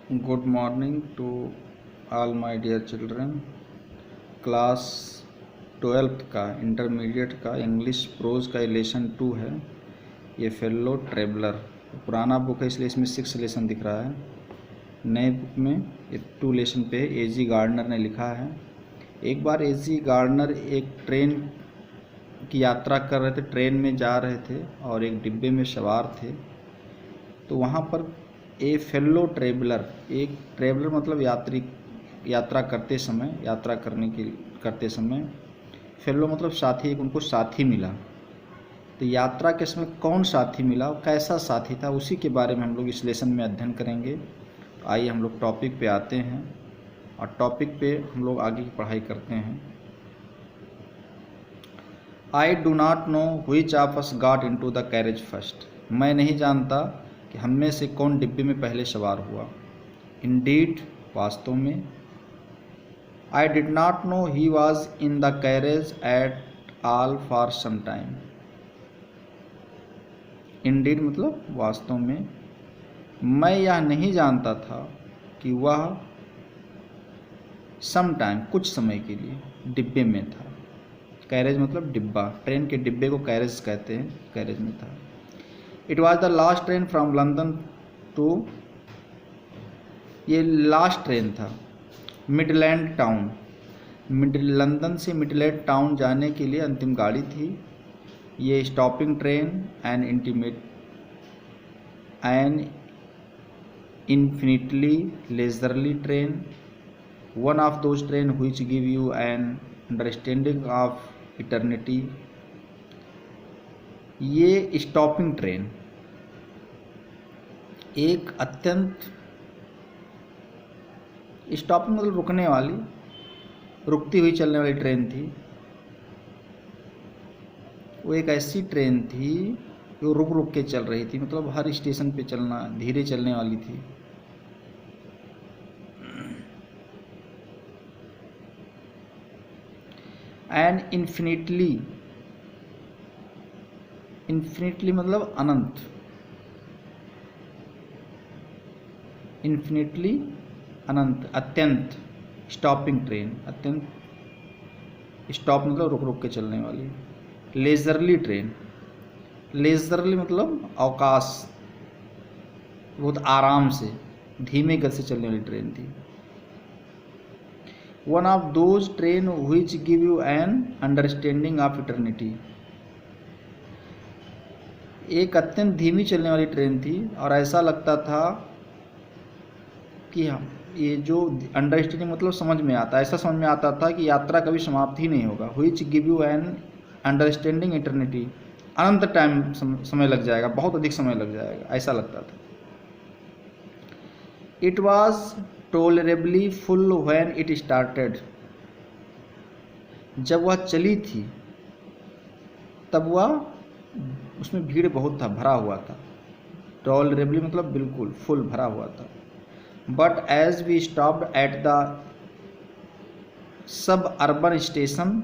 Good morning to all my dear children. Class 12th का intermediate का English pros का lesson 2 है। ये फेलो ट्रेवलर पुराना बुक है इसलिए इसमें 6 लेसन दिख रहा है। नए बुक में ये 2 लेसन पे एजी गार्डनर ने लिखा है। एक बार एजी गार्डनर एक ट्रेन की यात्रा कर रहे थे, ट्रेन में जा रहे थे और एक डिब्बे में सवार थे। तो वहाँ पर ए फेलो ट्रेवलर, एक ट्रेवलर मतलब यात्रा करते समय फेलो मतलब साथी, एक उनको साथी मिला। तो यात्रा के समय कौन साथी मिला और कैसा साथी था, उसी के बारे में हम लोग इस लेसन में अध्ययन करेंगे। तो आइए हम लोग टॉपिक पे आते हैं और टॉपिक पे हम लोग आगे की पढ़ाई करते हैं। I do not know which of us got into the carriage first. मैं नहीं जानता कि हम में से कौन डिब्बे में पहले सवार हुआ। इंडीड, वास्तव में। I did not know he was in the carriage at all for some time. Indeed मतलब वास्तव में। मैं यह नहीं जानता था कि वह सम टाइम कुछ समय के लिए डिब्बे में था। कैरेज मतलब डिब्बा, ट्रेन के डिब्बे को कैरेज कहते हैं, कैरेज में था। It was the last train from London to, ये लास्ट ट्रेन था मिडलैंड टाउन, लंदन से मिडलैंड टाउन जाने के लिए अंतिम गाड़ी थी। ये stopping train an infinitely leisurely train, one of those train which give you an understanding of eternity. ये स्टॉपिंग ट्रेन एक अत्यंत, स्टॉपिंग मतलब रुकने वाली, रुकती हुई चलने वाली ट्रेन थी। वो एक ऐसी ट्रेन थी जो रुक रुक के चल रही थी, मतलब हर स्टेशन पे चलना, धीरे चलने वाली थी। एंड इन्फिनिटली मतलब अनंत, इन्फिनिटली अनंत, अत्यंत। स्टॉपिंग ट्रेन अत्यंत, स्टॉप मतलब रुक रुक के चलने वाली। लेजरली ट्रेन, लेजरली मतलब अवकाश, बहुत आराम से धीमे गति से चलने वाली ट्रेन थी। One of those train which give you an understanding of eternity, एक अत्यंत धीमी चलने वाली ट्रेन थी और ऐसा लगता था कि हम ये जो अंडरस्टैंडिंग मतलब समझ में आता, ऐसा समझ में आता था कि यात्रा कभी समाप्त ही नहीं होगा। Which give you an understanding eternity, Anant time समय लग जाएगा, बहुत अधिक समय लग जाएगा, ऐसा लगता था। It was tolerably full when it started, जब वह चली थी तब वह, उसमें भीड़ बहुत था, भरा हुआ था। टॉलरेबली मतलब बिल्कुल, फुल भरा हुआ था। But as we stopped at the suburban station,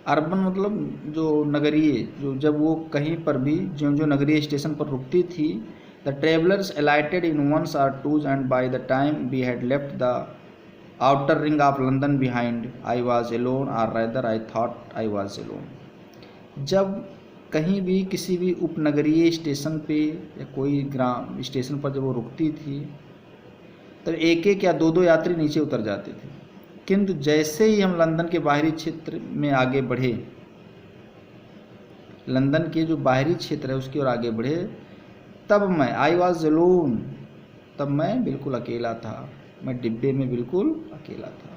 urban मतलब जो नगरीय, जो जब वो कहीं पर भी जो नगरीय स्टेशन पर रुकती थी, the travellers alighted in ones or twos and by the time we had left the outer ring of London behind I was alone, और rather I thought I was alone. जब कहीं भी किसी भी उपनगरीय स्टेशन पे या कोई ग्राम स्टेशन पर जब वो रुकती थी तब एक एक या दो दो यात्री नीचे उतर जाते थे। किंतु जैसे ही हम लंदन के बाहरी क्षेत्र में आगे बढ़े, लंदन के जो बाहरी क्षेत्र है उसकी ओर आगे बढ़े, तब मैं, आई वॉज एलोन, तब मैं बिल्कुल अकेला था, मैं डिब्बे में बिल्कुल अकेला था।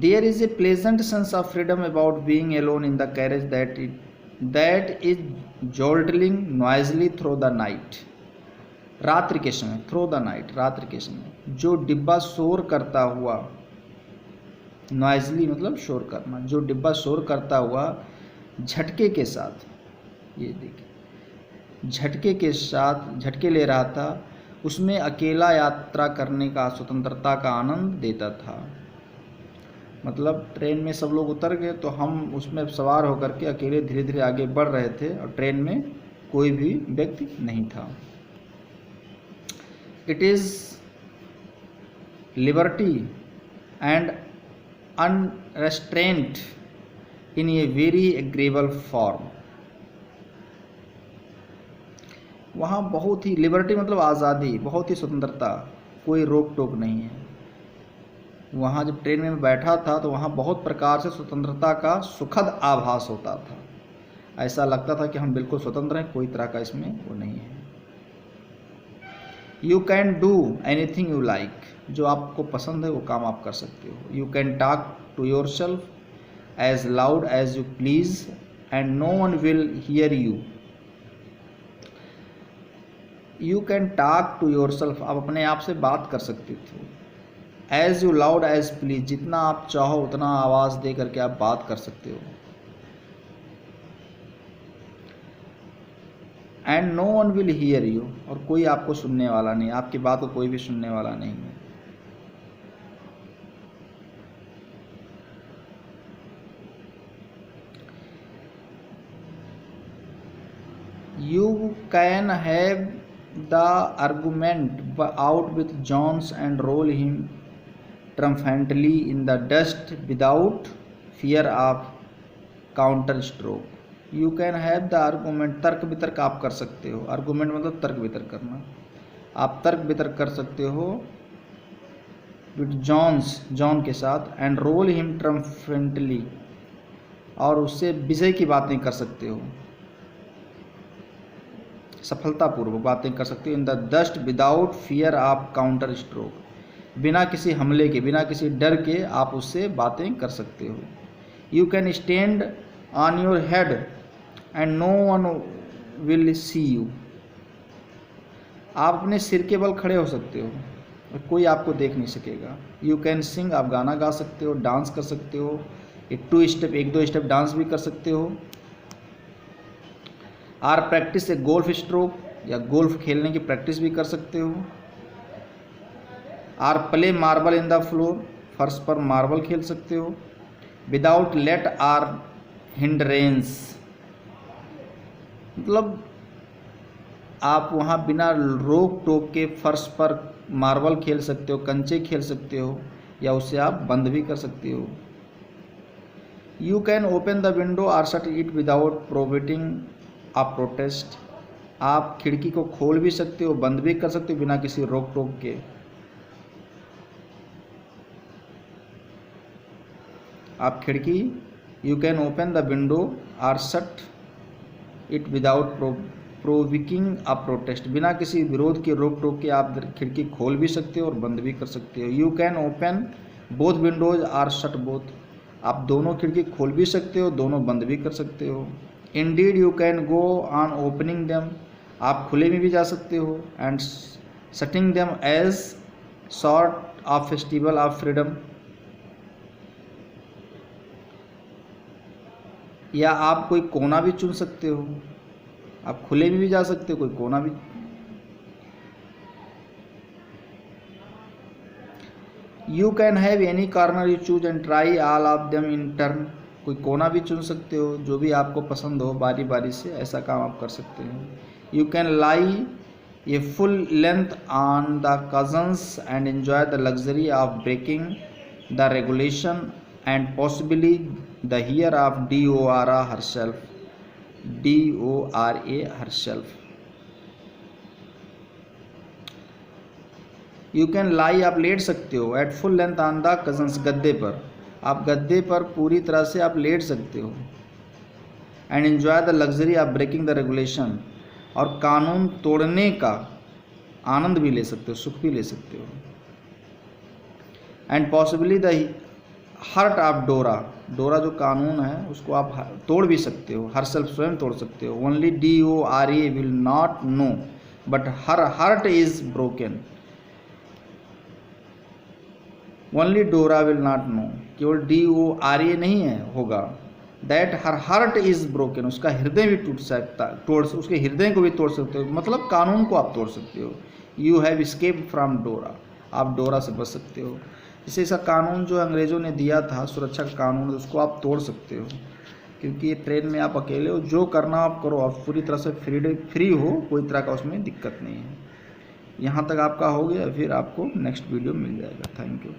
There is a pleasant sense of freedom about being alone in the carriage that is jolting noisily through the night. रात्रि के समय, through the night, रात्रि के समय, जो डिब्बा शोर करता हुआ, noisily मतलब शोर करना, जो डिब्बा शोर करता हुआ झटके के साथ, ये देखिए, झटके के साथ झटके ले रहा था, उसमें अकेला यात्रा करने का, स्वतंत्रता का आनंद देता था। मतलब ट्रेन में सब लोग उतर गए तो हम उसमें सवार होकर के अकेले धीरे धीरे आगे बढ़ रहे थे और ट्रेन में कोई भी व्यक्ति नहीं था। It is liberty and unrestraint in a very agreeable form. वहाँ बहुत ही लिबर्टी मतलब आज़ादी, बहुत ही स्वतंत्रता, कोई रोक टोक नहीं है। वहाँ जब ट्रेन में बैठा था तो वहाँ बहुत प्रकार से स्वतंत्रता का सुखद आभास होता था। ऐसा लगता था कि हम बिल्कुल स्वतंत्र हैं, कोई तरह का इसमें वो नहीं है। You can do anything you like, जो आपको पसंद है वो काम आप कर सकते हो। You can talk to yourself as loud as you please and no one will hear you. You can talk to yourself, आप अपने आप से बात कर सकते थे। As you loud as please, जितना आप चाहो उतना आवाज़ दे करके आप बात कर सकते हो। And no one will hear you, और कोई आपको सुनने वाला नहीं, आपकी बात को कोई भी सुनने वाला नहीं है। You can have the argument out with Jones and roll him triumphantly in the dust without fear of counter stroke. You can have the argument, तर्क वितर्क आप कर सकते हो। आर्गूमेंट मतलब तर्क वितर्क करना, आप तर्क वितर्क कर सकते हो विद जॉन के साथ, एंड रोल हिम ट्रम्फेंटली, और उससे विजय की बातें कर सकते हो, सफलतापूर्वक बातें कर सकते हो। इन the dust without fear of counter stroke, बिना किसी हमले के, बिना किसी डर के आप उससे बातें कर सकते हो। You can stand on your head and no one will see you, आप अपने सिर के बल खड़े हो सकते हो और कोई आपको देख नहीं सकेगा। यू कैन सिंग, आप गाना गा सकते हो, डांस कर सकते हो, एक दो स्टेप डांस भी कर सकते हो। Or practise a golf stroke, या गोल्फ खेलने की प्रैक्टिस भी कर सकते हो। Or play marble in the floor, फर्श पर मार्बल खेल सकते हो। विदाउट लेट आर हिंड्रेंस, मतलब आप वहाँ बिना रोक टोक के फर्श पर मार्बल खेल सकते हो, कंचे खेल सकते हो, या उसे आप बंद भी कर सकते हो। You can open the window or shut it without provoking a protest, आप खिड़की को खोल भी सकते हो, बंद भी कर सकते हो बिना किसी रोक टोक के। आप खिड़की, you can open the window or shut it without provoking a protest, बिना किसी विरोध के, रोक टोक के आप खिड़की खोल भी सकते हो और बंद भी कर सकते हो। You can open both windows or shut both, आप दोनों खिड़की खोल भी सकते हो, दोनों बंद भी कर सकते हो। Indeed you can go on opening them, आप खुले में भी जा सकते हो, and shutting them as sort of festival of freedom, या आप कोई कोना भी चुन सकते हो, आप खुले में भी जा सकते हो, कोई कोना भी। You can have any corner you choose and try all of them in turn, कोई कोना भी चुन सकते हो, जो भी आपको पसंद हो, बारी बारी से ऐसा काम आप कर सकते हैं। You can lie a full length on the cushions and enjoy the luxury of breaking the regulation and possibly the hear of DORA herself, DORA herself। You can lie, आप लेट सकते हो, at full length on the cushions, गद्दे पर, आप गद्दे पर पूरी तरह से आप लेट सकते हो। And enjoy the luxury of breaking the regulation, और कानून तोड़ने का आनंद भी ले सकते हो, सुख भी ले सकते हो। And possibly the hurt of डोरा जो कानून है उसको आप तोड़ भी सकते हो, हर सेल्फ स्वयं तोड़ सकते हो। Only DORA will not know but her heart is broken, only Dora will not know, केवल DORA नहीं है होगा, that her heart is broken, उसका हृदय भी टूट सकता, उसके हृदय को भी तोड़ सकते हो, मतलब कानून को आप तोड़ सकते हो। यू हैव एस्केप्ड फ्रॉम डोरा, आप डोरा से बच सकते हो। इसे ऐसा कानून जो अंग्रेज़ों ने दिया था, सुरक्षा का कानून, उसको आप तोड़ सकते हो। क्योंकि ये ट्रेन में आप अकेले हो, जो करना आप करो, आप पूरी तरह से फ्री हो, कोई तरह का उसमें दिक्कत नहीं है। यहाँ तक आपका हो गया, फिर आपको नेक्स्ट वीडियो मिल जाएगा। Thank you.